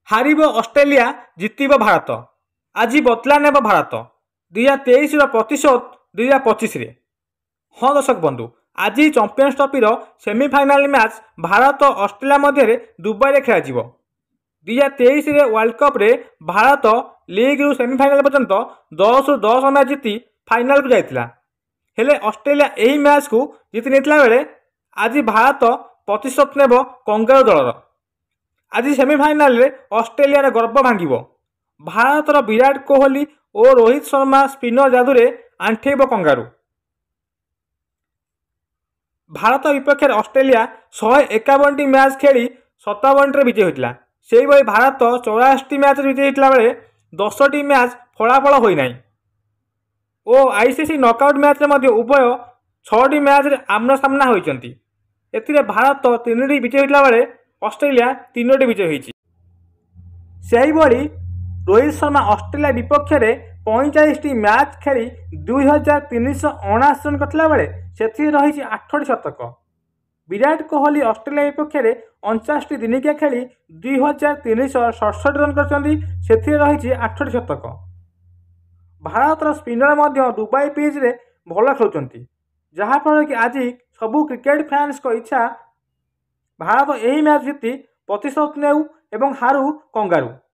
Harib Australia जितिब Bharat. आज बदला नेब भारत 2023 प्रतिशोध 2025 रे। हाँ दर्शक बंधु, आज champions trophy semifinal match Bharat Australia मध्य दुबई में खेल 2023 वर्ल्ड कप रे भारत लीग रु सेमिफाइनाल पर्यंत 10 रु 10 मैच जीति फाइनाल को जाइतिला। हेले ऑस्ट्रेलिया यही मैच को जीति नेतिला बेले आज भारत प्रतिशोध नेब कंगारू दलर। आज सेमिफाइनाल रे ऑस्ट्रेलिया गर्व भांगिब। भारतर विराट कोहली और रोहित शर्मा स्पिनर जादुरे आंठेब कंगारू। भारत विपक्ष ऑस्ट्रेलिया 151 मैच खेली 57 विजयी होता। से भारत 84 मैच विजयी होता बेले 10 मैच फलाफल होना और आईसीसी नॉकआउट मैच उभय 6 मैच आमना सामना होती। एथिरे भारत 3 विजयी होता बेले ऑस्ट्रेलिया 3 विजय होती। रोहित शर्मा ऑस्ट्रेलिया विपक्ष में 45 मैच खेली 2379 रन करता बेले से रही 8 शतक। विराट कोहली ऑस्ट्रेलिया विपक्ष में 49 दिनिकिया खेली 2367 रन कर रही 8 शतक। भारतर स्पिनर दुबई पिच रे भल खेलुंट, जहाँफल कि आज सबू क्रिकेट फैंस को इच्छा भारत यही मैच जीति प्रतिशोध नेउ एवं हारू कंगारू।